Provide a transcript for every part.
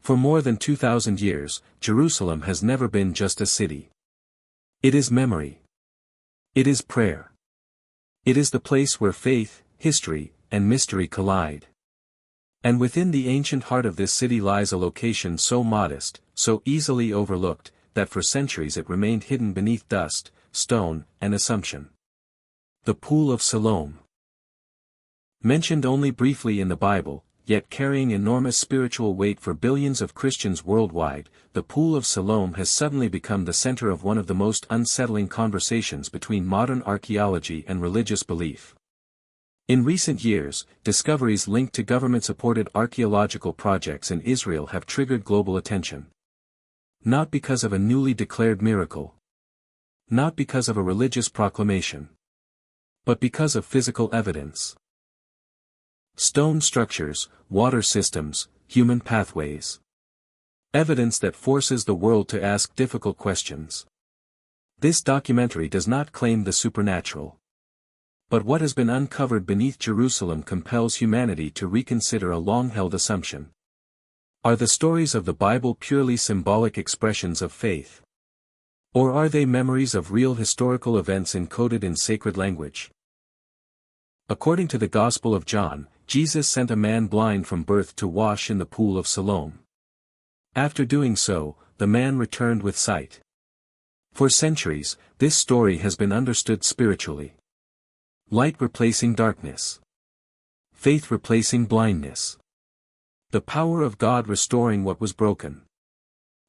For more than 2,000 years, Jerusalem has never been just a city. It is memory. It is prayer. It is the place where faith, history, and mystery collide. And within the ancient heart of this city lies a location so modest, so easily overlooked, that for centuries it remained hidden beneath dust, stone, and assumption. The Pool of Siloam. Mentioned only briefly in the Bible, yet carrying enormous spiritual weight for billions of Christians worldwide, the Pool of Siloam has suddenly become the center of one of the most unsettling conversations between modern archaeology and religious belief. In recent years, discoveries linked to government-supported archaeological projects in Israel have triggered global attention. Not because of a newly declared miracle. Not because of a religious proclamation. But because of physical evidence. Stone structures, water systems, human pathways. Evidence that forces the world to ask difficult questions. This documentary does not claim the supernatural. But what has been uncovered beneath Jerusalem compels humanity to reconsider a long-held assumption. Are the stories of the Bible purely symbolic expressions of faith? Or are they memories of real historical events encoded in sacred language? According to the Gospel of John, Jesus sent a man blind from birth to wash in the Pool of Siloam. After doing so, the man returned with sight. For centuries, this story has been understood spiritually. Light replacing darkness. Faith replacing blindness. The power of God restoring what was broken.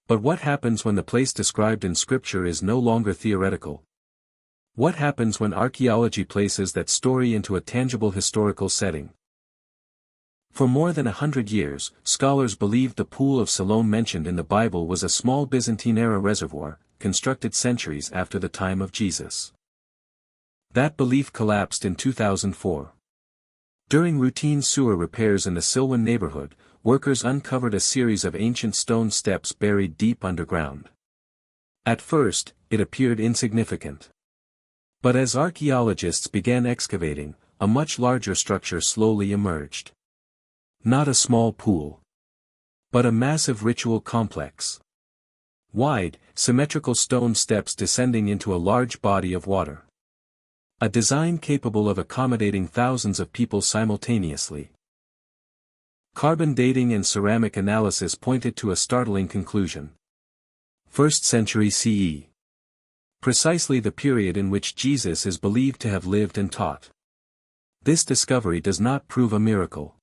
But what happens when the place described in Scripture is no longer theoretical? What happens when archaeology places that story into a tangible historical setting? For more than 100 years, scholars believed the Pool of Siloam mentioned in the Bible was a small Byzantine-era reservoir, constructed centuries after the time of Jesus. That belief collapsed in 2004. During routine sewer repairs in the Siloam neighborhood, workers uncovered a series of ancient stone steps buried deep underground. At first, it appeared insignificant. But as archaeologists began excavating, a much larger structure slowly emerged. Not a small pool. But a massive ritual complex. Wide, symmetrical stone steps descending into a large body of water. A design capable of accommodating thousands of people simultaneously. Carbon dating and ceramic analysis pointed to a startling conclusion. 1st century CE. Precisely the period in which Jesus is believed to have lived and taught. This discovery does not prove a miracle.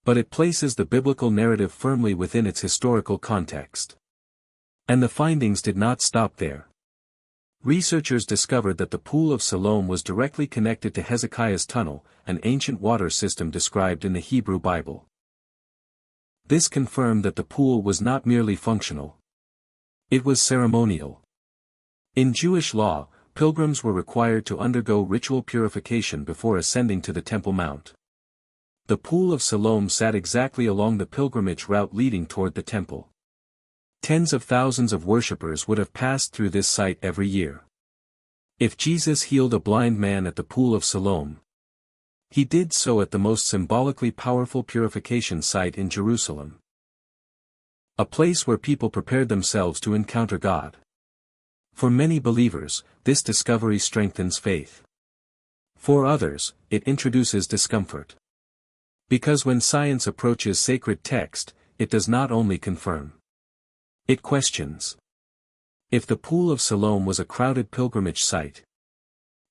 But it places the biblical narrative firmly within its historical context. And the findings did not stop there. Researchers discovered that the Pool of Siloam was directly connected to Hezekiah's tunnel, an ancient water system described in the Hebrew Bible. This confirmed that the pool was not merely functional. It was ceremonial. In Jewish law, pilgrims were required to undergo ritual purification before ascending to the Temple Mount. The Pool of Siloam sat exactly along the pilgrimage route leading toward the temple. Tens of thousands of worshippers would have passed through this site every year. If Jesus healed a blind man at the Pool of Siloam, he did so at the most symbolically powerful purification site in Jerusalem. A place where people prepared themselves to encounter God. For many believers, this discovery strengthens faith. For others, it introduces discomfort. Because when science approaches sacred text, it does not only confirm. It questions. If the Pool of Siloam was a crowded pilgrimage site,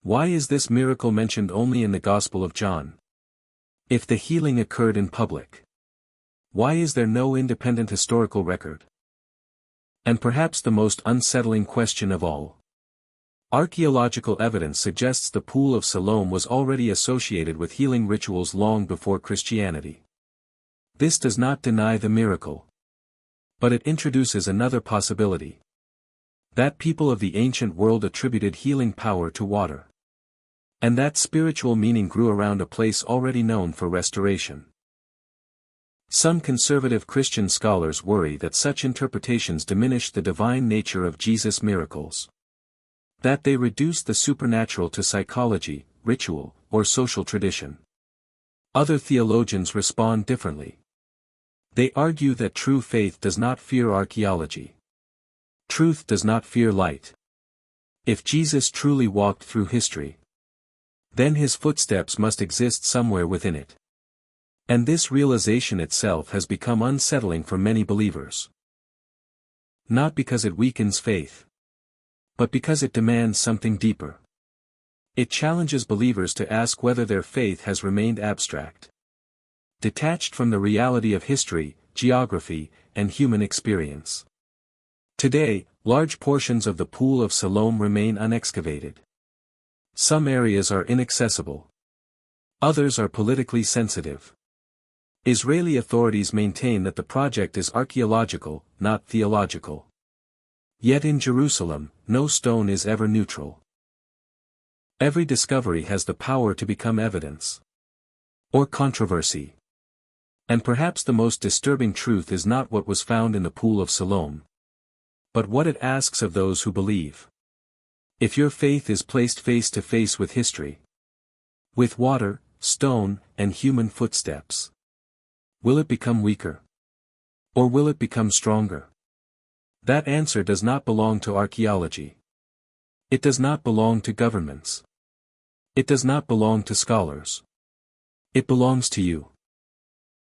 why is this miracle mentioned only in the Gospel of John? If the healing occurred in public, why is there no independent historical record? And perhaps the most unsettling question of all. Archaeological evidence suggests the Pool of Siloam was already associated with healing rituals long before Christianity. This does not deny the miracle. But it introduces another possibility. That people of the ancient world attributed healing power to water. And that spiritual meaning grew around a place already known for restoration. Some conservative Christian scholars worry that such interpretations diminish the divine nature of Jesus' miracles. That they reduce the supernatural to psychology, ritual, or social tradition. Other theologians respond differently. They argue that true faith does not fear archaeology. Truth does not fear light. If Jesus truly walked through history, then his footsteps must exist somewhere within it. And this realization itself has become unsettling for many believers. Not because it weakens faith, but because it demands something deeper. It challenges believers to ask whether their faith has remained abstract, detached from the reality of history, geography, and human experience. Today, large portions of the Pool of Siloam remain unexcavated. Some areas are inaccessible. Others are politically sensitive. Israeli authorities maintain that the project is archaeological, not theological. Yet in Jerusalem, no stone is ever neutral. Every discovery has the power to become evidence or controversy. And perhaps the most disturbing truth is not what was found in the Pool of Siloam, but what it asks of those who believe. If your faith is placed face to face with history, with water, stone, and human footsteps, will it become weaker? Or will it become stronger? That answer does not belong to archaeology. It does not belong to governments. It does not belong to scholars. It belongs to you.